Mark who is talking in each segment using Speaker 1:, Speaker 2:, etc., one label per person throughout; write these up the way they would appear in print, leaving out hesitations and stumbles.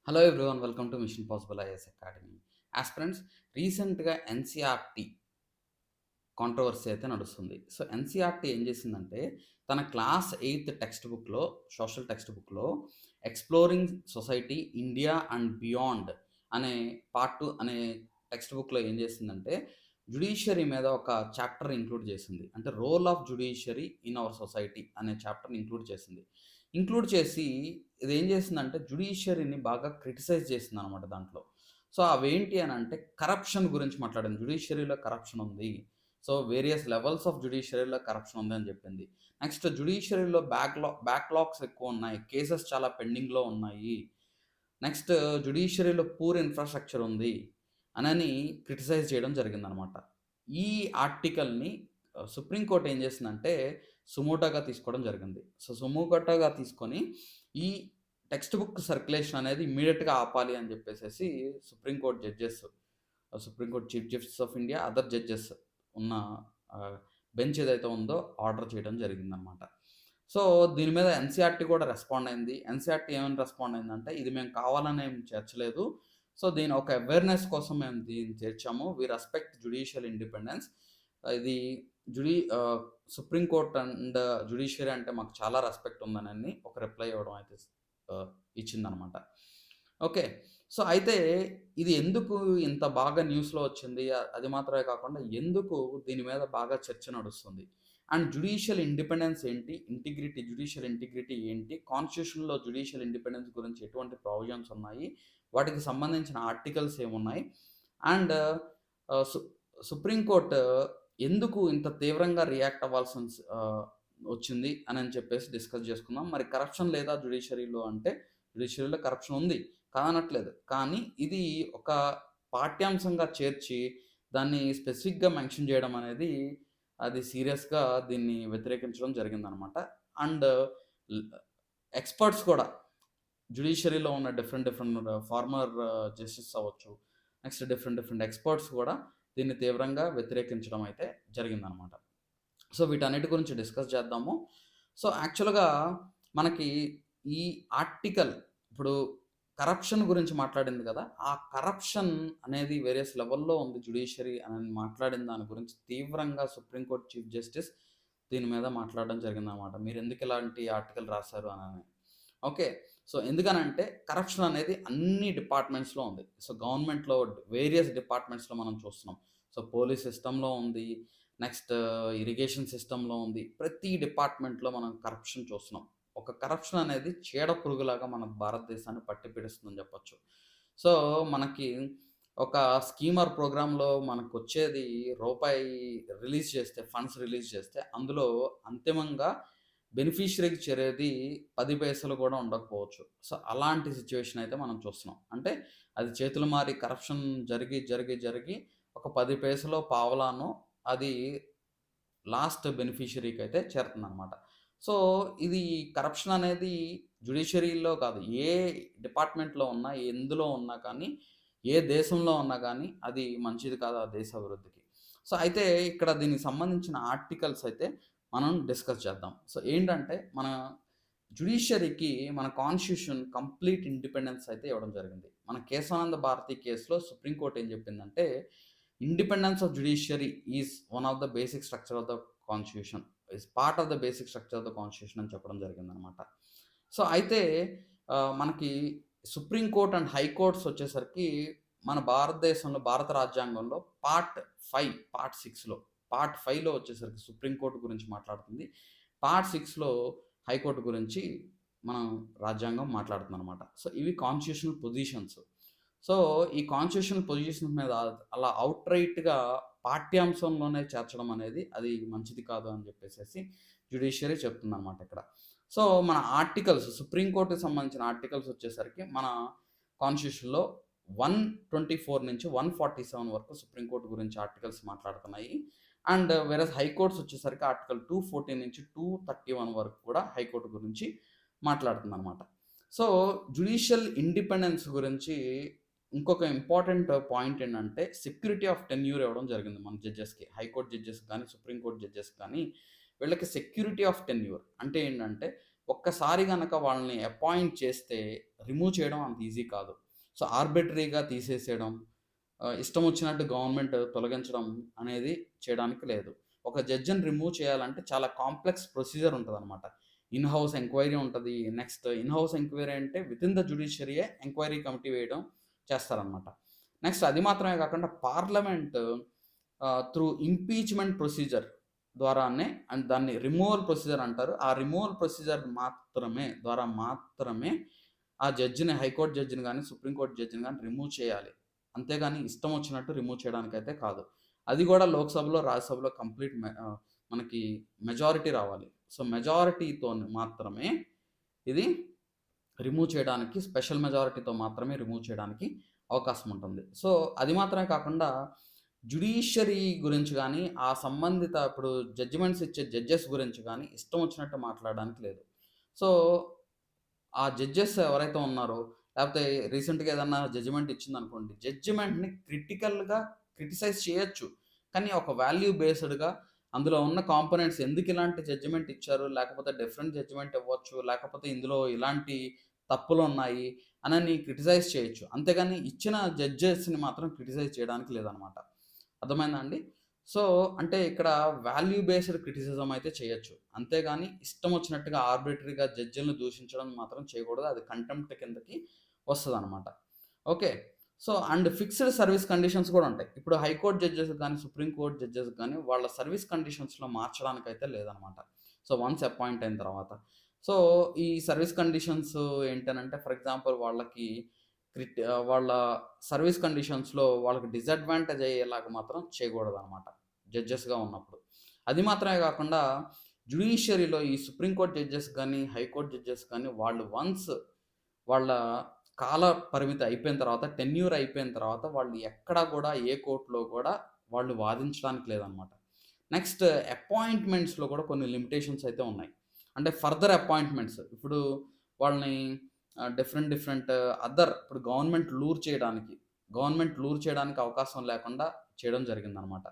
Speaker 1: Hello everyone, welcome to machine possible IAS academy. Aspirants, రీసెంట్గా NCERT controversy అయితే నడుస్తుంది. So NCERT ఏం చేసిందంటే తన క్లాస్ 8th టెక్స్ట్ బుక్లో, సోషల్ టెక్స్ట్ బుక్లో exploring society India and beyond అనే పార్ట్ 2 అనే టెక్స్ట్ బుక్లో ఏం చేసిందంటే జ్యుడిషియరీ మీద ఒక చాప్టర్ ఇంక్లూడ్ చేసింది. అంటే role of judiciary in our society అనే చాప్టర్ని ఇంక్లూడ్ చేసింది. ఇంక్లూడ్ చేసి ఇదేం చేసిందంటే జ్యుడిషియరీని బాగా క్రిటిసైజ్ చేసిందనమాట దాంట్లో. సో అవేంటి అని అంటే కరప్షన్ గురించి మాట్లాడింది. జ్యుడిషియరీలో కరప్షన్ ఉంది. సో వేరియస్ లెవెల్స్ ఆఫ్ జ్యుడిషియరీలో కరప్షన్ ఉంది అని చెప్పింది. నెక్స్ట్ జ్యుడిషియరీలో బ్యాక్‌లాగ్స్ ఎక్కువున్నాయి. కేసెస్ చాలా పెండింగ్‌లో ఉన్నాయి. నెక్స్ట్ జ్యుడిషియరీలో పూర్ ఇన్‌ఫ్రాస్ట్రక్చర్ ఉంది అనని క్రిటిసైజ్ చేయడం జరిగిందనమాట. ఈ ఆర్టికల్‌ని సుప్రీం కోర్ట్ ఏం చేసిందంటే సుమోటోగా తీసుకోవడం జరిగింది. సో సుమోటోగా తీసుకొని ఈ టెక్స్ట్ బుక్ సర్క్యులేషన్ అనేది ఇమ్మీడియేట్‌గా ఆపాలి అని చెప్పేసేసి supreme court judges, supreme court chief justice of India, other judges ఉన్న ఆహ్, బెంచ్ ఏదైతే ఉందో ఆర్డర్ చేయడం జరిగిందనమాట. సో దీని మీద ఎన్‌సీఆర్‌టీ కూడా రెస్పాండ్ అయింది. ఎన్‌సీఆర్‌టీ ఏమని రెస్పాండ్ అయిందంటే, ఇది మేము కావాలని ఏం చేర్చలేదు. సో దీని ఒక అవేర్‌నెస్ కోసం మేము దీన్ని చేర్చాము. We respect judicial independence. ఇది జుడి ఆహ్, సుప్రీం కోర్ట్ అండ్ జ్యుడిషియరీ అంటే మాకు చాలా రెస్పెక్ట్ ఉందనని ఒక రిప్లై ఇవ్వడం అయితే ఆహ్, ఇచ్చిందనమాట. ఓకే. సో అయితే ఇది ఎందుకు ఇంత బాగా న్యూస్‌లో వచ్చింది? అది మాత్రమే కాకుండా ఎందుకు దీని మీద బాగా చర్చ నడుస్తుంది? అండ్ జ్యుడిషియల్ ఇండిపెండెన్స్ ఏంటి? జ్యుడిషియల్ ఇంటిగ్రిటీ ఏంటి? కాన్స్టిట్యూషన్‌లో జ్యుడిషియల్ ఇండిపెండెన్స్ గురించి ఎటువంటి ప్రొవిజన్స్ ఉన్నాయి? వాటికి సంబంధించిన ఆర్టికల్స్ ఏమున్నాయి? అండ్ ఆహ్, సు సుప్రీం కోర్ట్ ఎందుకు ఇంత తీవ్రంగా రియాక్ట్ వచ్చింది అని చెప్పేసి డిస్కస్ చేసుకుందాం. మరి కరప్షన్ లేదా జ్యుడిషియరీలో అంటే, జ్యుడిషియరీలో కరప్షన్ ఉంది. కాదనట్లేదు. కానీ ఇది ఒక పాఠ్యాంశంగా చేర్చి దాన్ని స్పెసిఫిక్‌గా మెన్షన్ చేయడం అనేది అది సీరియస్‌గా దీన్ని వ్యతిరేకించడం జరిగిందనమాట. అండ్ ల్ ఎక్స్‌పర్ట్స్ కూడా జ్యుడిషియరీలో ఉన్న డిఫరెంట్ ఫార్మర్ జస్టిస్ అవ్వచ్చు. నెక్స్ట్ డిఫరెంట్ ఎక్స్‌పర్ట్స్ కూడా దీన్ని తీవ్రంగా వ్యతిరేకించడం అయితే జరిగిందనమాట. సో వీటన్నిటి గురించి డిస్కస్ చేద్దాము. సో యాక్చువల్‌గా మనకి ఈ ఆర్టికల్ ఇప్పుడు కరప్షన్ గురించి మాట్లాడింది కదా! ఆ కరప్షన్ అనేది వేరియస్ లెవెల్‌లో ఉంది జ్యుడిషియరీ అని మాట్లాడిన దాని గురించి తీవ్రంగా సుప్రీం కోర్ట్ చీఫ్ జస్టిస్ దీని మీద మాట్లాడడం జరిగిందనమాట. మీరెందుకు ఇలాంటి ఆర్టికల్ రాసారు అనని. ఓకే. సో ఎందుకనంటే కరప్షన్ అనేది అన్ని డిపార్ట్మెంట్స్‌లో ఉంది. సో గవర్నమెంట్‌లో వేరియస్ డిపార్ట్మెంట్స్‌లో మనం చూస్తున్నాం. సో పోలీస్ సిస్టమ్‌లో ఉంది. నెక్స్ట్ ఇరిగేషన్ సిస్టమ్‌లో ఉంది. ప్రతి డిపార్ట్మెంట్‌లో మనం కరప్షన్ చూస్తున్నాం. ఒక కరప్షన్ అనేది చీడ పురుగులాగా మన భారతదేశాన్ని పట్టి పీడిస్తుందని చెప్పొచ్చు. సో మనకి ఒక స్కీమర్ ప్రోగ్రామ్‌లో మనకొచ్చేది రూపాయి రిలీజ్ చేస్తే, ఫండ్స్ రిలీజ్ చేస్తే అందులో అంతిమంగా బెనిఫిషియరీకి చేరేది 10 పైసలు కూడా ఉండకపోవచ్చు. సో అలాంటి సిట్యుయేషన్ అయితే మనం చూస్తున్నాం. అంటే అది చేతులు మారి కరప్షన్ జరిగి ఒక 10 పైసలో పావలానో అది లాస్ట్ బెనిఫిషియరీకైతే చేరుతుందనమాట. సో, ఇది కరప్షన్ అనేది జ్యుడిషియరీలో కాదు. ఏ డిపార్ట్‌మెంట్‌లో ఉన్నా, ఎందులో ఉన్నా కానీ, ఏ దేశంలో ఉన్నా గానీ, అది మంచిది కాదు ఆ దేశ అభివృద్ధికి. సో, అయితే ఇక్కడ దీనికి సంబంధించిన ఆర్టికల్స్ అయితే మనం డిస్కస్ చేద్దాం. సో, ఏంటంటే మన జ్యుడిషియరీకి మన కాన్స్టిట్యూషన్ కంప్లీట్ ఇండిపెండెన్స్ అయితే ఇవ్వడం జరిగింది. మన కేశవానంద భారతి కేస్‌లో సుప్రీం కోర్ట్ ఏం చెప్పిందంటే, independence of judiciary is one of the basic structure of the constitution. Is part of the basic structure of the constitution అని చెప్పడం జరిగిందనమాట. సో, అయితే మనకి supreme court and high courts వచ్చేసరికి మన భారతదేశంలో, భారత రాజ్యాంగంలో పార్ట్ 5, పార్ట్ 6లో, పార్ట్ 5లో వచ్చేసరికి సుప్రీం కోర్ట్ గురించి మాట్లాడుతుంది. పార్ట్ 6లో హైకోర్ట్ గురించి మనం రాజ్యాంగం మాట్లాడుతుందనమాట. సో, ఇవి కాన్స్టిట్యూషనల్ పొజిషన్స్. సో, ఈ కాన్స్టిట్యూషనల్ పొజిషన్స్ మీద అలా ఔట్‌రైట్‌గా పాఠ్యాంశంలోనే చేర్చడం అనేది అది మంచిది కాదు అని చెప్పేసేసి జ్యుడిషియరీ చెప్తుందనమాట ఇక్కడ. సో, మన ఆర్టికల్స్ సుప్రీం కోర్ట్‌కి సంబంధించిన ఆర్టికల్స్ వచ్చేసరికి మన కాన్స్టిట్యూషన్‌లో 124 నుంచి 147 వరకు సుప్రీం కోర్ట్ గురించి ఆర్టికల్స్ మాట్లాడుతున్నాయి. అండ్ వేరస్ హైకోర్ట్స్ వచ్చేసరికి ఆర్టికల్ 214 నుంచి 231 వరకు కూడా హైకోర్ట్ గురించి మాట్లాడుతుందనమాట. సో, జ్యుడిషియల్ ఇండిపెండెన్స్ గురించి ఇంకొక ఇంపార్టెంట్ పాయింట్ ఏంటంటే సెక్యూరిటీ ఆఫ్ టెన్యూర్ ఇవ్వడం జరిగింది మన జడ్జెస్‌కి. హైకోర్ట్ జడ్జెస్‌కి గానీ, సుప్రీం కోర్ట్ జడ్జెస్‌కి గానీ వీళ్ళకి సెక్యూరిటీ ఆఫ్ టెన్యూర్ అంటే ఏంటంటే ఒక్కసారి గనక వాళ్ళని అపాయింట్ చేస్తే రిమూవ్ చేయడం అంత ఈజీ కాదు. సో, ఆర్బిట్రరీగా తీసేసేయడం, ఇష్టం వచ్చినట్టు గవర్నమెంట్ తొలగించడం అనేది చేయడానికి లేదు. ఒక జడ్జిని రిమూవ్ చేయాలంటే చాలా కాంప్లెక్స్ ప్రొసీజర్ ఉంటదనమాట. ఇన్ హౌస్ ఎంక్వైరీ ఉంటది. నెక్స్ట్ ఇన్ హౌస్ ఎంక్వైరీ అంటే వితిన్ ద జ్యుడిషియరీయే ఎంక్వైరీ కమిటీ వేయడం చేస్తారనమాట. నెక్స్ట్ అది మాత్రమే కాకుండా పార్లమెంట్ త్రూ ఇంపీచ్‌మెంట్ ప్రొసీజర్ ద్వారానే అండ్ దాన్ని రిమూవల్ ప్రొసీజర్ అంటారు. ఆ రిమూవల్ ప్రొసీజర్ మాత్రమే ఆ జడ్జిని హైకోర్ట్ జడ్జిని గాని, సుప్రీం కోర్ట్ జడ్జిని గాని రిమూవ్ చేయాలి. అంతేగాని ఇష్టం వచ్చినట్టు రిమూవ్ చేయడానికైతే కాదు. అది కూడా లోక్‌సభలో, రాజ్యసభలో మనకి మెజారిటీ రావాలి. సో, మెజారిటీతోని మాత్రమే ఇది రిమూవ్ చేయడానికి, స్పెషల్ మెజారిటీతో మాత్రమే రిమూవ్ చేయడానికి అవకాశం ఉంటుంది. సో, అది మాత్రమే కాకుండా జ్యుడిషియరీ గురించి గానీ, ఆ సంబంధిత ఇప్పుడు జడ్జిమెంట్స్ ఇచ్చే జడ్జెస్ గురించి గానీ, ఇష్టం వచ్చినట్టు మాట్లాడడానికి లేదు. సో, ఆ జడ్జెస్ ఎవరైతే ఉన్నారో, లేపోతే రీసెంట్‌గా ఏదన్నా జడ్జిమెంట్ ఇచ్చిందనుకోండి, జడ్జిమెంట్‌ని క్రిటిసైజ్ చేయొచ్చు. కానీ ఒక వాల్యూ బేస్డ్‌గా అందులో ఉన్న కాంపోనెంట్స్ ఎందుకిలాంటి జడ్జిమెంట్ ఇచ్చారు, లేకపోతే డిఫరెంట్ జడ్జిమెంట్ ఇవ్వచ్చు, లేకపోతే ఇందులో ఇలాంటి తప్పులున్నాయి అనని క్రిటిసైజ్ చేయొచ్చు. అంతేగాని ఇచ్చిన జడ్జెస్‌ని మాత్రం క్రిటిసైజ్ చేయడానికి లేదనమాట. అర్థమైందా అండి? సో, అంటే ఇక్కడ వాల్యూ బేస్డ్ క్రిటిసిజం అయితే చేయొచ్చు. అంతేగాని ఇష్టం వచ్చినట్టుగా ఆర్బిట్రరీగా జడ్జిలని దూషించడం మాత్రం చేయకూడదు. అది కంటెంప్ట్ కిందకి వస్తదనమాట. Okay. So, and fixed service conditions కూడా ఉంటాయి. ఇప్పుడు హైకోర్ట్ జడ్జెస్‌కి గాని, సుప్రీం కోర్ట్ జడ్జెస్‌కి గాని వాళ్ళ సర్వీస్ కండిషన్స్‌లో మార్చడానికైతే లేదనమాట. సో, వన్స్ అపాయింట్ అయిన తర్వాత. సో, ఈ సర్వీస్ కండిషన్స్ ఏంటనంటే ఫర్ ఎగ్జాంపుల్ వాళ్ళ సర్వీస్ కండిషన్స్‌లో వాళ్ళకి డిసడ్వాంటేజ్ అయ్యేలాగా మాత్రం చేయకూడదనమాట. జడ్జెస్‌గా ఉన్నప్పుడు. అది మాత్రమే కాకుండా జ్యుడిషియరీలో ఈ సుప్రీం కోర్ట్ జడ్జెస్ గాని, హైకోర్ట్ జడ్జెస్ గాని వాళ్ళు వన్స్ వాళ్ళ కాల పరిమితి అయిపోయిన తర్వాత, టెన్యూర్ అయిపోయిన తర్వాత వాళ్ళు ఎక్కడా గూడా ఏ కోర్ట్‌లో గూడా వాళ్ళు వాదించడానికి లేదనమాట. నెక్స్ట్ అపాయింట్మెంట్స్‌లో కూడా కొన్ని లిమిటేషన్స్ అయితే ఉన్నాయి. అంటే ఫర్దర్ అపాయింట్మెంట్స్ ఇప్పుడు వాళ్ళని డిఫరెంట్ ఇప్పుడు గవర్నమెంట్ లూర్ చేయడానికి అవకాశం లేకుండా చేయడం జరిగిందనమాట.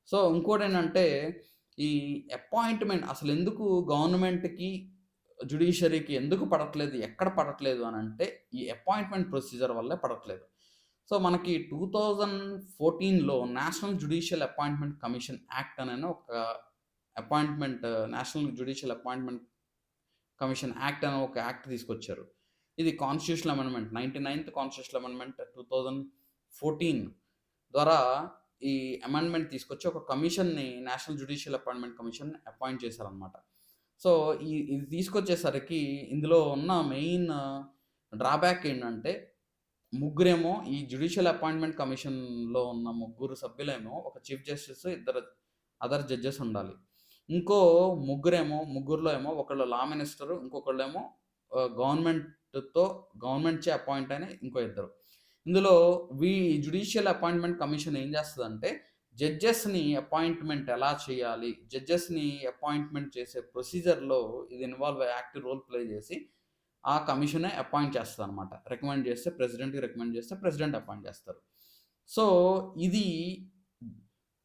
Speaker 1: సో, ఇంకోటేంటంటే ఈ అపాయింట్మెంట్ అసలెందుకు గవర్నమెంట్‌కి, జ్యుడిషియరీకి ఎందుకు పడట్లేదు, ఎక్కడ పడట్లేదు అనంటే ఈ అపాయింట్మెంట్ ప్రొసీజర్ వల్లే పడట్లేదు. సో, మనకి 2014లో national judicial appointment commission act అనని ఒక appointment national judicial appointment commission act అని ఒక యాక్ట్ తీసుకొచ్చారు. ఇది కాన్స్టిట్యూషనల్ అమెండ్మెంట్ 99థ్ కాన్స్టిట్యూషనల్ అమెండ్మెంట్ 2014 ద్వారా ఈ అమెండ్మెంట్ తీసుకొచ్చి ఒక కమిషన్‌ని national judicial appointment commission appoint చేశారనమాట. సో, ఇది తీసుకొచ్చేసరికి ఇందులో ఉన్న మెయిన్ డ్రాబ్యాక్ ఏంటంటే ముగ్గురేమో ఈ జ్యుడిషియల్ అపాయింట్మెంట్ కమిషన్‌లో ఉన్న ముగ్గురు సభ్యులేమో ఒక చీఫ్ జస్టిస్, ఇద్దరు అదర్ జడ్జెస్ ఉండాలి. ఇంకో ముగ్గురిలో ఏమో ఒకళ్ళు లా మినిస్టరు, ఇంకొకళ్ళేమో గవర్నమెంట్‌చే అపాయింట్ అయిన ఇంకో ఇద్దరు. ఇందులో జ్యుడిషియల్ అపాయింట్మెంట్ కమిషన్ ఏం చేస్తదంటే, జడ్జెస్‌ని అపాయింట్మెంట్ ఎలా చేయాలి? జడ్జెస్‌ని అపాయింట్మెంట్ చేసే ప్రొసీజర్‌లో ఇది యాక్టివ్ రోల్ ప్లే చేసి, ఆ కమిషనే అపాయింట్ చేస్తదనమాట. రికమెండ్ చేస్తే ప్రెసిడెంట్ అపాయింట్ చేస్తారు. సో, ఇది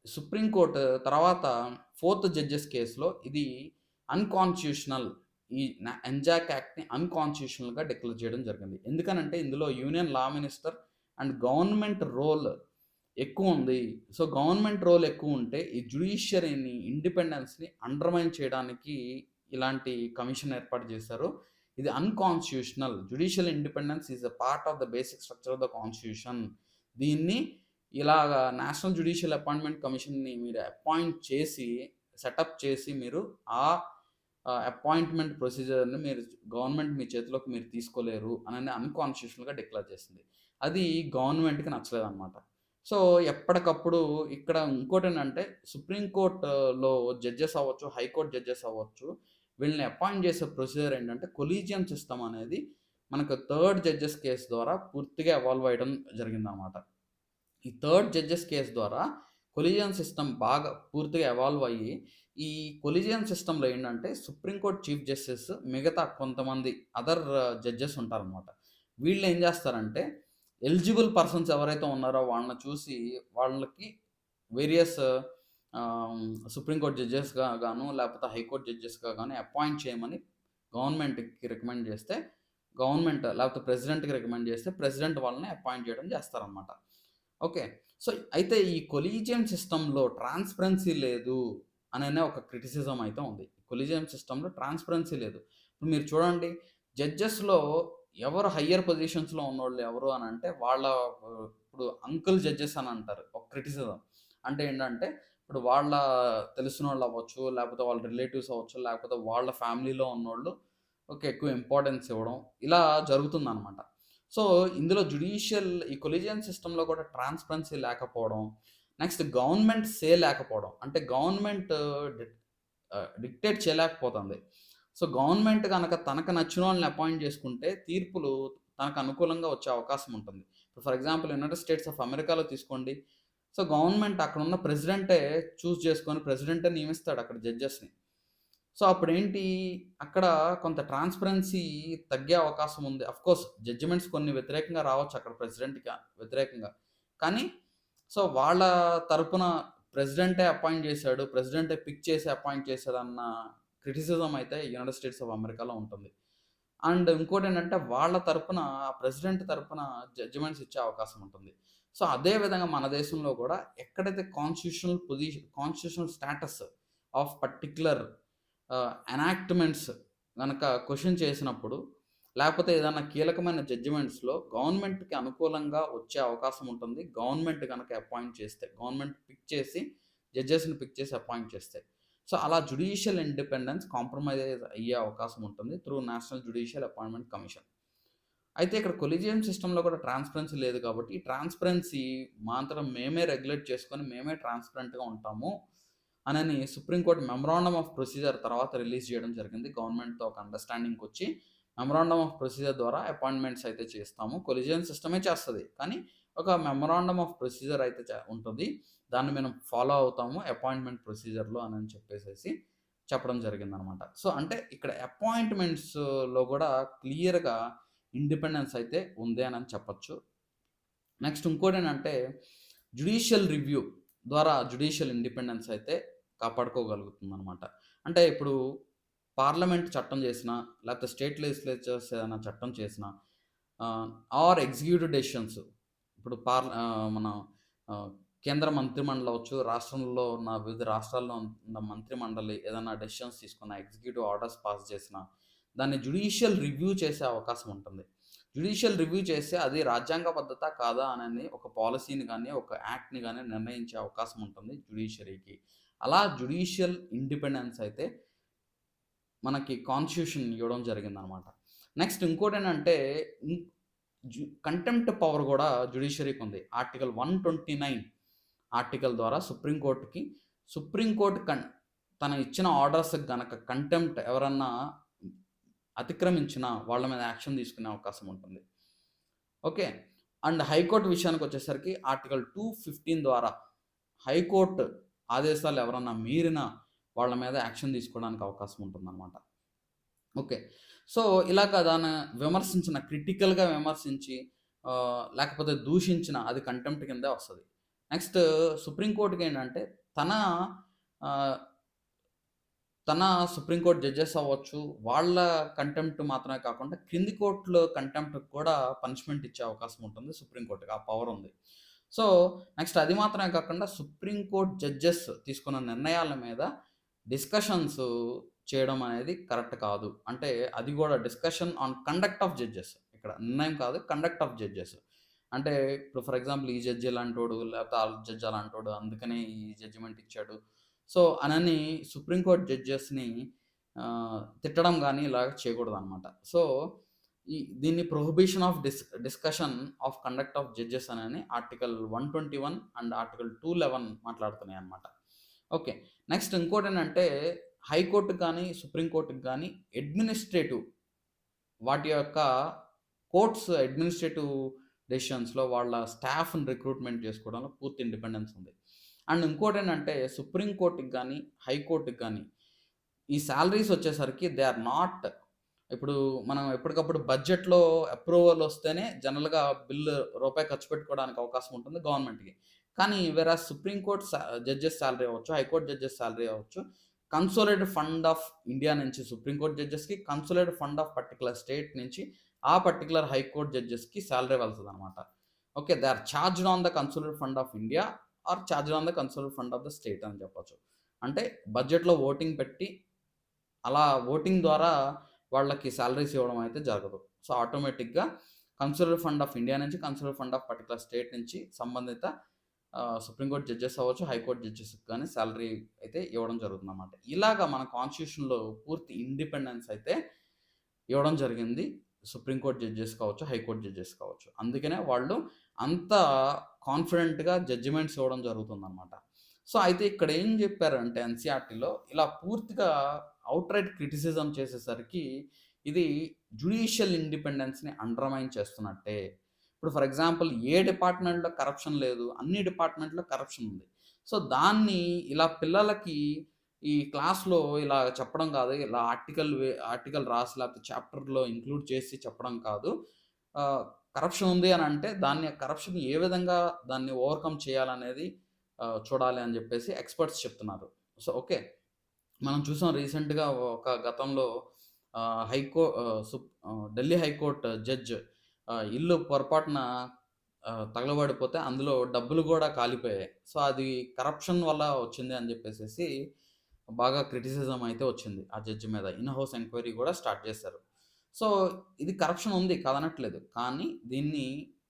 Speaker 1: సుప్రీం కోర్ట్ తర్వాత ఫోర్త్ జడ్జెస్ కేస్‌లో ఇది అన్‌కాన్స్టిట్యూషనల్ ఎంజాక్ యాక్ట్‌ని అన్‌కాన్స్టిట్యూషనల్‌గా డిక్లేర్ చేయడం జరిగింది. ఎందుకనంటే ఇందులో union law minister and government role ఎక్కువుంది. సో, గవర్నమెంట్ రోల్ ఎక్కువుంటే ఈ జ్యుడిషియరీని ఇండిపెండెన్స్‌ని అండర్‌మైన్ చేయడానికి ఇలాంటి కమిషన్ ఏర్పాటు చేశారు. ఇది unconstitutional. Judicial independence is a part of the basic structure of the constitution. దీన్ని ఇలాగా నేషనల్ జ్యుడిషియల్ అపాయింట్మెంట్ కమిషన్‌ని మీరు సెటప్ చేసి మీరు అపాయింట్మెంట్ ప్రొసీజర్‌ని గవర్నమెంట్ మీ చేతిలోకి మీరు తీసుకోలేరు అనని అన్‌కాన్స్టిట్యూషనల్‌గా డిక్లేర్ చేసింది. అది గవర్నమెంట్‌కి నచ్చలేదనమాట. సో, ఎప్పటికప్పుడు ఇక్కడ ఇంకోటేంటంటే సుప్రీం కోర్ట్‌లో జడ్జెస్ అవ్వచ్చు, హైకోర్ట్ జడ్జెస్ అవ్వచ్చు, వీళ్ళని అపాయింట్ చేసే ప్రొసీజర్ ఏంటంటే కొలీజియం సిస్టమ్ అనేది మనకు థర్డ్ జడ్జెస్ కేస్ ద్వారా పూర్తిగా ఎవాల్వ్ అయ్యడం జరిగిందనమాట. ఈ థర్డ్ జడ్జెస్ కేస్ ద్వారా కొలీజియం సిస్టమ్ బాగా పూర్తిగా ఎవాల్వ్ అయ్యి, ఈ కొలీజియం సిస్టమ్‌లో ఏంటంటే సుప్రీం కోర్ట్ చీఫ్ జస్టిస్ మిగతా కొంతమంది అదర్ జడ్జెస్ ఉంటారనమాట. వీళ్ళేం చేస్తారంటే ఎలిజిబుల్ పర్సన్స్ ఎవరైతే ఉన్నారో వాళ్ళని చూసి వాళ్ళకి వేరియస్ సుప్రీం కోర్ట్ జడ్జెస్‌గా లేకపోతే హైకోర్ట్ జడ్జెస్‌గా గాని అపాయింట్ చేయమని గవర్నమెంట్‌కి రికమెండ్ చేస్తే గవర్నమెంట్ లేకపోతే ప్రెసిడెంట్‌కి రికమెండ్ చేస్తే ప్రెసిడెంట్ వాళ్ళని అపాయింట్ చేయడం చేస్తారనమాట. ఓకే. సో, అయితే ఈ కొలీజియం సిస్టమ్‌లో ట్రాన్స్‌పరెన్సీ లేదు అననే ఒక క్రిటిసిజం అయితే ఉంది. కొలీజియం సిస్టమ్‌లో ట్రాన్స్‌పరెన్సీ లేదు. ఇప్పుడు మీరు చూడండి జడ్జెస్‌లో ఎవరు హయ్యర్ పొజిషన్స్‌లో ఉన్నోళ్ళు ఎవరు అనంటే వాళ్ళ ఇప్పుడు అంకుల్ జడ్జెస్ అని అంటారు. ఒక క్రిటిసిజం. అంటే ఏంటంటే ఇప్పుడు వాళ్ళ తెలిసినోళ్ళు అవ్వచ్చు, లేకపోతే వాళ్ళ రిలేటివ్స్ అవ్వచ్చు, లేకపోతే వాళ్ళ ఫ్యామిలీలో ఉన్నోళ్ళు ఓకే. ఎక్కువ ఇంపార్టెన్స్ ఇవ్వడం ఇలా జరుగుతుందనమాట. సో, ఇందులో ఈ కొలీజియన్ సిస్టమ్‌లో కూడా ట్రాన్స్‌పరెన్సీ లేకపోవడం, నెక్స్ట్ గవర్నమెంట్ లేకపోవడం. అంటే గవర్నమెంట్ డిక్టేట్ చేయలేకపోతుంది. సో, గవర్నమెంట్ గనక తనకు నచ్చినోళ్ళని అపాయింట్ చేసుకుంటే తీర్పులు తనకు అనుకూలంగా వచ్చే అవకాశం ఉంటుంది. For example United states of అమెరికాలో తీసుకోండి. సో, గవర్నమెంట్ అక్కడున్న ప్రెసిడెంటే చూజ్ చేసుకొని ప్రెసిడెంటే నియమిస్తాడు అక్కడ జడ్జెస్‌ని. సో, అప్పుడేంటి అక్కడ కొంత ట్రాన్స్‌పరెన్సీ తగ్గే అవకాశం ఉంది. ఆఫ్‌కోర్స్ జడ్జిమెంట్స్ కొన్ని వ్యతిరేకంగా రావచ్చు అక్కడ ప్రెసిడెంట్‌కి వ్యతిరేకంగా. కానీ సో, వాళ్ళ తరపున ప్రెసిడెంటే అపాయింట్ చేశాడు. ప్రెసిడెంటే పిక్ చేసి అపాయింట్ చేశాడన్న క్రిటిసిజం అయితే యునైటెడ్ స్టేట్స్ ఆఫ్ అమెరికాలో ఉంటుంది. అండ్ ఇంకోటేంటంటే వాళ్ళ తరపున ప్రెసిడెంట్ తరపున జడ్జిమెంట్స్ ఇచ్చే అవకాశం ఉంటుంది. సో, అదే విధంగా మన దేశంలో కూడా ఎక్కడైతే constitutional status of particular enactments గనక క్వెషన్ చేసినప్పుడు, లేకపోతే ఏదన్నా కీలకమైన జడ్జిమెంట్స్‌లో గవర్నమెంట్‌కి అనుకూలంగా వచ్చే అవకాశం ఉంటుంది. గవర్నమెంట్ గనక అపాయింట్ చేస్తే. గవర్నమెంట్ పిక్ చేసి జడ్జెస్‌ని పిక్ చేసి అపాయింట్ చేస్తే. సో, అలా జ్యుడిషియల్ ఇండిపెండెన్స్ కాంప్రమైజ్ అయ్యే అవకాశం ఉంటుంది through national judicial appointment commission. అయితే ఇక్కడ కొలీజియం సిస్టమ్‌లో కూడా ట్రాన్స్‌పరెన్సీ లేదు కాబట్టి, ఈ ట్రాన్స్‌పరెన్సీ మా అంతట మేమే రెగ్యులేట్ చేసుకొని, మేమే ట్రాన్స్‌పరెంట్‌గా ఉంటాము అనని సుప్రీంకోర్టు మెమరాండమ్ ఆఫ్ ప్రొసీజర్ తర్వాత రిలీజ్ చేయడం జరిగింది. గవర్నమెంట్‌తో ఒక అండర్‌స్టాండింగ్‌కొచ్చి మెమరాండమ్ ఆఫ్ ప్రొసీజర్ ద్వారా అపాయింట్‌మెంట్స్ అయితే చేస్తాము. కొలీజియం సిస్టమే చేస్తది. కానీ ఒక మెమరాండమ్ ఆఫ్ ప్రొసీజర్ అయితే ఉంటది. దాన్ని మనం ఫాలో అవుతాము అపాయింట్‌మెంట్ ప్రొసీజర్‌లో అనని చెప్పేసేసి చెప్పడం జరిగిందనమాట. సో, అంటే ఇక్కడ అపాయింట్‌మెంట్స్‌లో గూడా క్లియర్‌గా ఇండిపెండెన్స్ అయితే ఉంది అనని చెప్పొచ్చు. నెక్స్ట్ ఇంకోటేంటంటే జ్యుడిషియల్ రివ్యూ ద్వారా జ్యుడిషియల్ ఇండిపెండెన్స్ అయితే కాపాడుకోగలుగుతుందనమాట. అంటే ఇప్పుడు పార్లమెంట్ చట్టం చేసినా, లేకపోతే స్టేట్ లెజిస్లేచర్స్ ఏదైనా చట్టం చేసినా ఆర్ ఎగ్జిక్యూటివ్ డెసిషన్స్ ఇప్పుడు మన ఆహ్, కేంద్ర మంత్రిమండలి అవ్వచ్చు, రాష్ట్రంలో ఉన్న వివిధ రాష్ట్రాల్లో ఉన్న మంత్రిమండలి ఏదైనా డెసిషన్స్ తీసుకున్న, ఎగ్జిక్యూటివ్ ఆర్డర్స్ పాస్ చేసినా, దాన్ని జ్యుడిషియల్ రివ్యూ చేసే అవకాశం ఉంటుంది. జ్యుడిషియల్ రివ్యూ చేస్తే అది రాజ్యాంగ పద్ధతా కాదా అనని ఒక పాలిసీని గాని, ఒక యాక్ట్‌ని గాని నిర్ణయించే అవకాశం ఉంటుంది జ్యుడిషియరీకి. అలా జ్యుడిషియల్ ఇండిపెండెన్స్ అయితే మనకి కాన్స్టిట్యూషన్ ఇవ్వడం జరిగిందనమాట. నెక్స్ట్ ఇంకోటేంటంటే ఇం కంటెంప్ట్ పవర్ గూడా జ్యుడిషియరీకి ఉంది. ఆర్టికల్ 129 ఆర్టికల్ ద్వారా సుప్రీం కోర్ట్ తను ఇచ్చిన ఆర్డర్స్‌కి గనక కంటెంప్ట్ ఎవరన్నా అతిక్రమించినా వాళ్ళ మీద యాక్షన్ తీసుకునే అవకాశం ఉంటుంది. ఓకే. అండ్ హైకోర్ట్ విషయానికొచ్చేసరికి ఆర్టికల్ 215 ద్వారా హైకోర్ట్ ఆదేశాలు ఎవరన్నా మీరినా వాళ్ళ మీద యాక్షన్ తీసుకోవడానికి అవకాశం ఉంటుందనమాట. ఓకే. సో, ఇలాగ క్రిటికల్‌గా విమర్శించి లేకపోతే దూషించిన అది కంటెంప్ట్ కిందే వస్తది. నెక్స్ట్ సుప్రీం కోర్ట్‌కేంటంటే తన ఆహ్, తన సుప్రీం కోర్ట్ జడ్జెస్ అవ్వచ్చు, వాళ్ళ కంటెంప్ట్ మాత్రమే కాకుండా క్రింది కోర్ట్‌లో కంటెంప్ట్‌కి కూడా పనిష్మెంట్ ఇచ్చే అవకాశం ఉంటుంది సుప్రీం కోర్ట్‌కి. ఆ పవర్ ఉంది. సో, నెక్స్ట్ అది మాత్రమే కాకుండా సుప్రీం కోర్ట్ జడ్జెస్ తీసుకున్న నిర్ణయాల మీద డిస్కషన్స్ చేయడం అనేది కరెక్ట్ కాదు. అంటే అది గూడా discussion on conduct of judges. ఇక్కడ నిర్ణయం కాదు కండక్ట్ ఆఫ్ జడ్జెస్. అంటే ఇప్పుడు ఫర్ ఎగ్జాంపుల్ ఈ జడ్జి ఇలాంటోడు, లేకపోతే ఆ జడ్జి అలాంటోడు అందుకనే ఈ జడ్జిమెంట్ ఇచ్చాడు. సో, అనని సుప్రీం కోర్ట్ జడ్జెస్‌ని తిట్టడం గాని ఇలాగ చేయకూడదనమాట. సో, దీన్ని prohibition of discussion of conduct of judges అనని ఆర్టికల్ 121 అండ్ ఆర్టికల్ 211 మాట్లాడుతున్నాయన్నమాట. ఓకే. నెక్స్ట్ ఇంకోటేంటంటే హైకోర్ట్‌కి గాని, సుప్రీం కోర్ట్‌కి గాని అడ్మినిస్ట్రేటివ్ వాటి యొక్క అడ్మినిస్ట్రేటివ్ డెసిషన్స్‌లో వాళ్ళ స్టాఫ్‌ని రిక్రూట్‌మెంట్ చేసుకోవడంలో పూర్తి ఇండిపెండెన్స్ ఉంది. అండ్ ఇంకోటేంటంటే సుప్రీం కోర్ట్‌కి గాని, హైకోర్ట్‌కి గాని ఈ సాలరీస్ వచ్చేసరికి దే ఆర్ నాట్ ఇప్పుడు మనం ఎప్పటికప్పుడు బడ్జెట్‌లో అప్రూవల్ వస్తేనే జనరల్‌గా రూపాయి ఖర్చు పెట్టుకోవడానికి అవకాశం ఉంటుంది గవర్నమెంట్‌కి. కానీ సుప్రీం కోర్ట్ జడ్జెస్ సాలరీ అవ్వచ్చు, హైకోర్ట్ జడ్జెస్ సాలరీ అవ్వచ్చు. కన్సోలిడేటెడ్ ఫండ్ ఆఫ్ ఇండియా నుంచి సుప్రీంకోర్టు జడ్జెస్‌కి, consolidated fund of particular state నుంచి ఆ పర్టిక్యులర్ హైకోర్ట్ జడ్జెస్‌కి సాలరీ వెళ్తదనమాట. Okay. They are charged on the consolidated fund of India are charged on the consolidated fund of the state అని చెప్పొచ్చు. అంటే బడ్జెట్‌లో ఓటింగ్ పెట్టి అలా ఓటింగ్ ద్వారా వాళ్ళకి సాలరీస్ ఇవ్వడం అయితే జరగదు. సో, ఆటోమేటిక్‌గా కన్సోలిడేటెడ్ ఫండ్ ఆఫ్ ఇండియా నుంచి, consolidated fund of particular state నుంచి సంబంధిత సుప్రీంకోర్టు జడ్జెస్ అవ్వచ్చు, హైకోర్టు జడ్జెస్‌కి గాని సాలరీ అయితే ఇవ్వడం జరుగుతుందన్నమాట. ఇలాగ మన కాన్స్టిట్యూషన్‌లో పూర్తి ఇండిపెండెన్స్ అయితే ఇవ్వడం జరిగింది. సుప్రీంకోర్టు జడ్జెస్ కావచ్చు, హైకోర్టు జడ్జెస్ కావచ్చు. అందుకనే వాళ్ళు అంత కాన్ఫిడెంట్‌గా జడ్జిమెంట్స్ ఇవ్వడం జరుగుతుందన్నమాట. సో, అయితే ఇక్కడ ఏం జెప్పారంటే ఎన్‌సీఆర్‌టీలో ఇలా పూర్తిగా ఔట్‌రైట్ క్రిటిసిజం చేసేసరికి ఇది జ్యుడిషియల్ ఇండిపెండెన్స్‌ని అండర్‌మైన్ చేస్తున్నట్టే. ఇప్పుడు ఫర్ ఎగ్జాంపుల్ ఏ డిపార్ట్‌మెంట్‌లో కరప్షన్ లేదు, అన్ని డిపార్ట్‌మెంట్‌లో కరప్షన్ ఉంది. సో, దాన్ని ఇలా పిల్లలకి ఈ క్లాస్‌లో ఇలా చెప్పడం కాదు. ఇలా ఆర్టికల్ రాసి లేకపోతే చాప్టర్‌లో ఇంక్లూడ్ చేసి చెప్పడం కాదు. ఆహ్, కరప్షన్ ఉంది అనంటే దాన్ని కరప్షన్ ఏ విధంగా దాన్ని ఓవర్‌కమ్ చేయాలనేది చూడాలి అని జెప్పేసి ఎక్స్‌పర్ట్స్ చెప్తున్నారు. So, okay. మనం చూసాం రీసెంట్‌గా ఒక గతంలో ఢిల్లీ హైకోర్ట్ జడ్జ్ ఇల్లు పొరపాటున తగలబడిపోతే అందులో డబ్బులు గూడా కాలిపోయాయి. సో, అది కరప్షన్ వల్ల వచ్చింది అని జెప్పేసేసి బాగా క్రిటిసిజం అయితే వచ్చింది ఆ జడ్జ్ మీద. ఇన్ హౌస్ ఎంక్వైరీ గూడా స్టార్ట్ చేశారు. సో, ఇది కరప్షన్ ఉంది కాదనట్లేదు. కానీ దీన్ని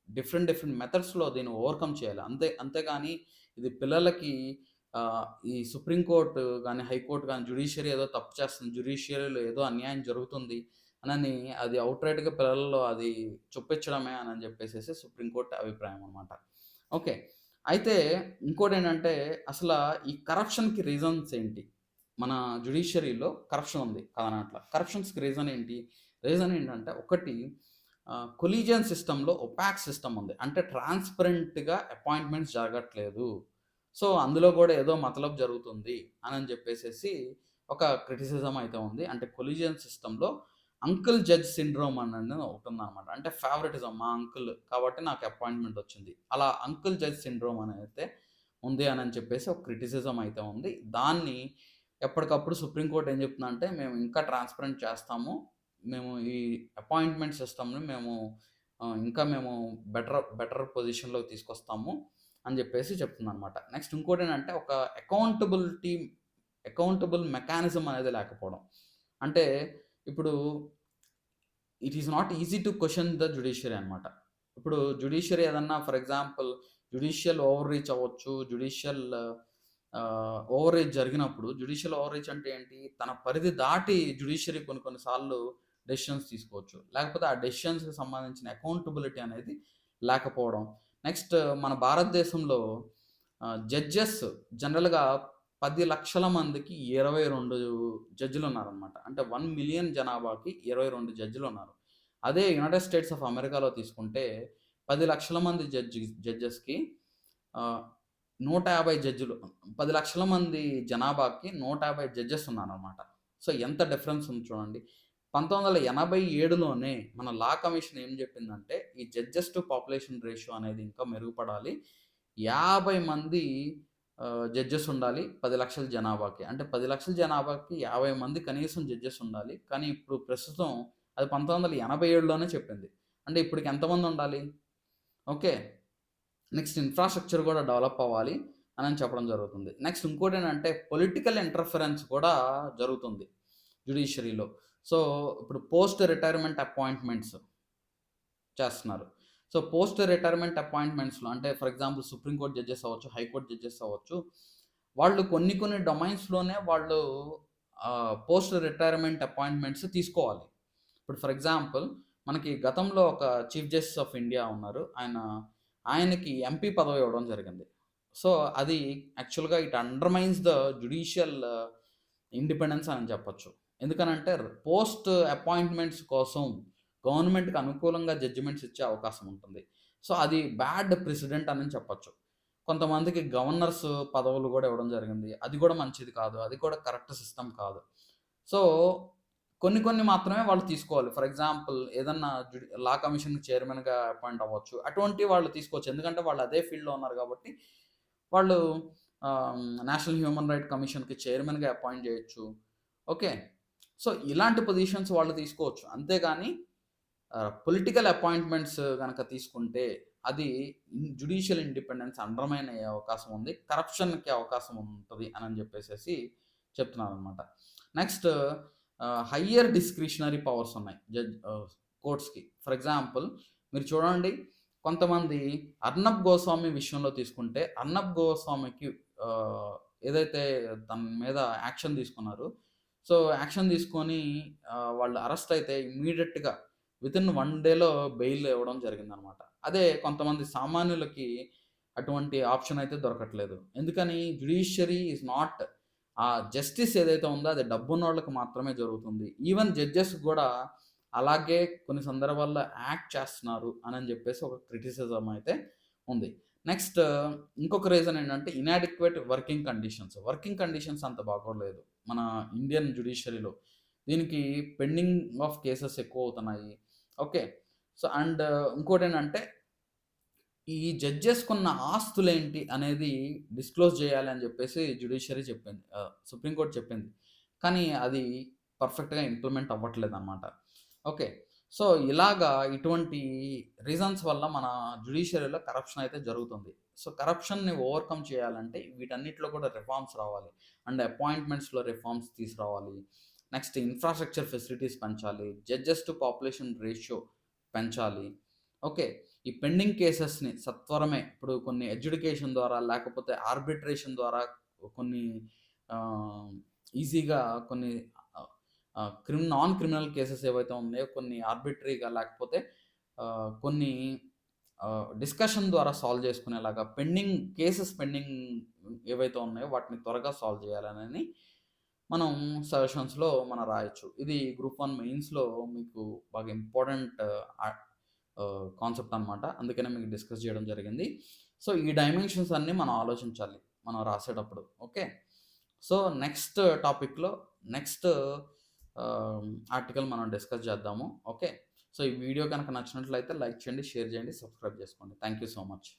Speaker 1: డిఫరెంట్ మెథడ్స్‌లో దీన్ని ఓవర్‌కమ్ చేయాలి. అంతేగాని ఇది పిల్లలకి ఈ సుప్రీం కోర్ట్ గాని, హైకోర్ట్ గాని, జ్యుడిషియరీ ఏదో తప్పు చేస్తుంది. జ్యుడిషియరీలో ఏదో అన్యాయం జరుగుతుంది అనని అది ఔట్‌రైట్‌గా పిల్లల్లో అది చొప్పించడమే అని చెప్పేసేసి సుప్రీం కోర్ట్ అభిప్రాయం అనమాట. ఓకే. అయితే ఇంకోటేంటంటే అసల ఈ కరప్షన్‌కి రీజన్స్ ఏంటి? మన జ్యుడిషియరీలో కరప్షన్ ఉంది కాదనట్ల. కరప్షన్స్‌కి రీజన్ ఏంటి? రీజన్ ఏంటంటే ఒకటి కొలీజియన్ సిస్టమ్‌లో ఒపాక్ సిస్టమ్ ఉంది. అంటే ట్రాన్స్‌పరెంట్‌గా అపాయింట్‌మెంట్స్ జరగట్లేదు. సో, అందులో గూడా ఏదో మతలబు జరుగుతుంది అనని జెప్పేసేసి ఒక క్రిటిసిజం అయితే ఉంది. అంటే కొలీజియన్ సిస్టమ్‌లో అంకుల్ జడ్జ్ సిండ్రోమ్ అనేది ఒకటుందనమాట. అంటే ఫేవరెటిజం మా అంకుల్ కాబట్టి నాకు అపాయింట్‌మెంట్ వచ్చింది. అలా అంకుల్ జడ్జ్ సిండ్రోమ్ అనైతే ఉంది అనని చెప్పేసి ఒక క్రిటిసిజం అయితే ఉంది. దాన్ని ఎప్పటికప్పుడు సుప్రీం కోర్ట్ ఏం చెప్తుందంటే, మేము ఇంకా ట్రాన్స్‌పరెంట్ చేస్తాము. మేము ఈ అపాయింట్‌మెంట్ సిస్టమ్‌ని ఇంకా మేము బెటర్ పొజిషన్‌లోకి తీసుకొస్తాము అని చెప్పేసి చెప్తుందనమాట. నెక్స్ట్ ఇంకోటేంటంటే ఒక అకౌంటబుల్ మెకానిజం అనేది లేకపోవడం. అంటే ఇప్పుడు it is not easy to question the judiciary అనమాట. ఇప్పుడు జ్యుడిషియరీ ఏదన్నా for example judicial over reach అవ్వచ్చు. ఓవర్ రీచ్ జరిగినప్పుడు జ్యుడిషియల్ ఓవర్ రీచ్ అంటే ఏంటి? తన పరిధి దాటి జ్యుడిషియరీ కొన్ని సార్లు డెసిషన్స్ తీసుకోవచ్చు. లేకపోతే ఆ డెసిషన్స్‌కి సంబంధించిన అకౌంటబిలిటీ అనేది లేకపోవడం. నెక్స్ట్ మన భారతదేశంలో జడ్జెస్ జనరల్‌గా 10,00,000 మందికి 22 జడ్జిలున్నారనమాట. అంటే 1,000,000 జనాభాకి 22 జడ్జిలున్నారు. అదే యునైటెడ్ స్టేట్స్ ఆఫ్ అమెరికాలో తీసుకుంటే 10,00,000 మంది జడ్జెస్‌కి ఆహ్, 150 జడ్జిలు. 10,00,000 మంది జనాభాకి 150 జడ్జెస్ ఉన్నారనమాట. సో, ఎంత డిఫరెన్స్ ఉంది చూడండి. 1987లోనే మన లా కమిషన్ ఏం చెప్పిందంటే, ఈ జడ్జెస్ టు పాపులేషన్ రేషియో అనేది ఇంకా మెరుగుపడాలి. 50 మంది జడ్జెస్ ఉండాలి 10,00,000 జనాభాకి. అంటే 10,00,000 జనాభాకి 50 మంది కనీసం జడ్జెస్ ఉండాలి. కానీ ఇప్పుడు ప్రస్తుతం అది 1987లోనే చెప్పింది. అంటే ఇప్పటికి ఎంతమంది ఉండాలి? ఓకే. నెక్స్ట్ ఇన్‌ఫ్రాస్ట్రక్చర్ గూడా డెవలప్ అవ్వాలి అనని చెప్పడం జరుగుతుంది. నెక్స్ట్ ఇంకోటేంటంటే పొలిటికల్ ఇంటర్ఫరెన్స్ కూడా జరుగుతుంది జ్యుడిషియరీలో. సో, ఇప్పుడు పోస్ట్ రిటైర్మెంట్ అపాయింట్‌మెంట్స్ చేస్తున్నారు. సో, పోస్ట్ రిటైర్మెంట్ అపాయింట్‌మెంట్స్‌లో అంటే for example supreme court judges అవ్వచ్చు, హైకోర్ట్ జడ్జెస్ అవ్వచ్చు. వాళ్ళు కొన్ని డొమైన్స్‌లోనే వాళ్ళు పోస్ట్ రిటైర్మెంట్ అపాయింట్‌మెంట్స్ తీసుకోవాలి. ఇప్పుడు ఫర్ ఎగ్జాంపుల్ మనకి గతంలో ఒక చీఫ్ జస్టిస్ ఆఫ్ ఇండియా ఉన్నారు. ఆయనకి ఎంపీ పదవి ఇవ్వడం జరిగింది. సో, అది యాక్చువల్‌గా it undermines the judicial independence అని చెప్పొచ్చు. ఎందుకనంటే పోస్ట్ అపాయింట్‌మెంట్స్ కోసం గవర్నమెంట్‌కి అనుకూలంగా జడ్జిమెంట్స్ ఇచ్చే అవకాశం ఉంటుంది. సో, అది బ్యాడ్ ప్రెసిడెంట్ అని చెప్పొచ్చు. కొంతమందికి గవర్నర్స్ పదవులు గూడా ఇవ్వడం జరిగింది. అది గూడా మంచిది కాదు. అది కూడా కరెక్ట్ సిస్టమ్ కాదు. సో, కొన్ని మాత్రమే వాళ్ళు తీసుకోవాలి. ఫర్ ఎగ్జాంపుల్ ఏదన్నా లా కమిషన్ చైర్మన్‌గా అపాయింట్ అవ్వచ్చు. అటువంటివి వాళ్ళు తీసుకోవచ్చు. ఎందుకంటే వాళ్ళు అదే ఫీల్డ్‌లో ఉన్నారు గాబట్టి, వాళ్ళు నేషనల్ హ్యూమన్ రైట్ కమిషన్‌కి చైర్మన్‌గా అపాయింట్ చేయొచ్చు. ఓకే. సో, ఇలాంటి పొజిషన్స్ వాళ్ళు తీసుకోవచ్చు. అంతేగాని పొలిటికల్ అపాయింట్మెంట్స్ గనక తీసుకుంటే అది జ్యుడిషియల్ ఇండిపెండెన్స్ అండర్‌మైన్ అయ్యే అవకాశం ఉంది. కరప్షన్‌కి అవకాశం ఉంటది అని చెప్పేసేసి చెప్తున్నారనమాట. నెక్స్ట్ హయ్యర్ డిస్క్రిషనరీ పవర్స్ ఉన్నాయి కోర్ట్స్‌కి. ఫర్ ఎగ్జాంపుల్ మీరు చూడండి, కొంతమంది అర్నబ్ గోస్వామి విషయంలో తీసుకుంటే, అర్నబ్ గోస్వామికి ఆహ్, ఏదైతే తన మీద యాక్షన్ తీసుకున్నారో, సో, యాక్షన్ తీసుకొని వాళ్ళు అరెస్ట్ అయితే ఇమ్మీడియేట్‌గా వితిన్ 1 డేలో బెయిల్ ఇవ్వడం జరిగిందనమాట. అదే కొంతమంది సామాన్యులకి అటువంటి ఆప్షన్ అయితే దొరకట్లేదు. ఎందుకని? జ్యుడిషియరీ ఈస్ నాట్ ఆ జస్టిస్ ఏదైతే ఉందో అది డబ్బున్నోళ్ళకి మాత్రమే జరుగుతుంది. ఈవెన్ జడ్జెస్ గూడా అలాగే కొన్ని సందర్భాల్లో యాక్ట్ చేస్తున్నారు అనని జెప్పేసి ఒక క్రిటిసిజం అయితే ఉంది. నెక్స్ట్ ఇంకొక రీజన్ ఏంటంటే inadequate working conditions. Working conditions అంత బాగోలేదు మన ఇండియన్ జ్యుడిషియరీలో. దీనికి పెండింగ్ ఆఫ్ కేసెస్ ఎక్కువవుతున్నాయి. ఓకే. సో, అండ్ ఇంకోటేంటంటే ఈ జడ్జెస్‌కున్న ఆస్తులేంటి అనేది డిస్క్లోజ్ చేయాలి అని చెప్పేసి జ్యుడిషియరీ చెప్పింది. సుప్రీం కోర్ట్ చెప్పింది. కానీ అది పర్ఫెక్ట్‌గా ఇంప్లిమెంట్ అవ్వట్లేదనమాట. ఓకే. సో, ఇలాగా ఇటువంటి రీజన్స్ వల్ల మన జ్యుడిషియరీలో కరప్షన్ అయితే జరుగుతుంది. సో, కరప్షన్‌ని ఓవర్‌కమ్ చేయాలంటే వీటన్నిటిలో కూడా రిఫార్మ్స్ రావాలి. అండ్ అపాయింట్మెంట్స్‌లో రిఫార్మ్స్ తీసుకురావాలి. నెక్స్ట్ ఇన్‌ఫ్రాస్ట్రక్చర్ ఫెసిలిటీస్ పెంచాలి. జడ్జెస్ టు పాపులేషన్ రేషియో పెంచాలి. ఓకే. ఈ పెండింగ్ కేసెస్‌ని సత్వరమే ఇప్పుడు కొన్ని అడ్జుడికేషన్ ద్వారా లేకపోతే ఆర్బిట్రేషన్ ద్వారా కొన్ని ఆహ్, ఈజీగా కొన్ని ఆహ్, ఆహ్, నాన్ క్రిమినల్ కేసెస్ ఏవైతే ఉన్నాయో కొన్ని ఆర్బిట్రరీగా లేకపోతే కొన్ని డిస్కషన్ ద్వారా సాల్వ్ చేసుకునేలాగా పెండింగ్ ఏవైతే ఉన్నాయో వాటిని త్వరగా సాల్వ్ చేయాలనని మనం సజెషన్స్‌లో మనం రాయొచ్చు. ఇది గ్రూప్ 1 మెయిన్స్‌లో మీకు బాగా ఇంపార్టెంట్ కాన్సెప్ట్ అనమాట. అందుకనే మీకు డిస్కస్ చేయడం జరిగింది. సో, ఈ డైమెన్షన్స్ అన్నీ మనం ఆలోచించాలి మనం రాసేటప్పుడు. ఓకే. సో, నెక్స్ట్ టాపిక్‌లో నెక్స్ట్ ఆర్టికల్ మనం డిస్కస్ చేద్దాము. ఓకే. సో, ఈ వీడియో గనక నచ్చినట్లయితే లైక్ చేయండి, షేర్ చేయండి, సబ్స్క్రైబ్ చేసుకోండి. Thank you so much.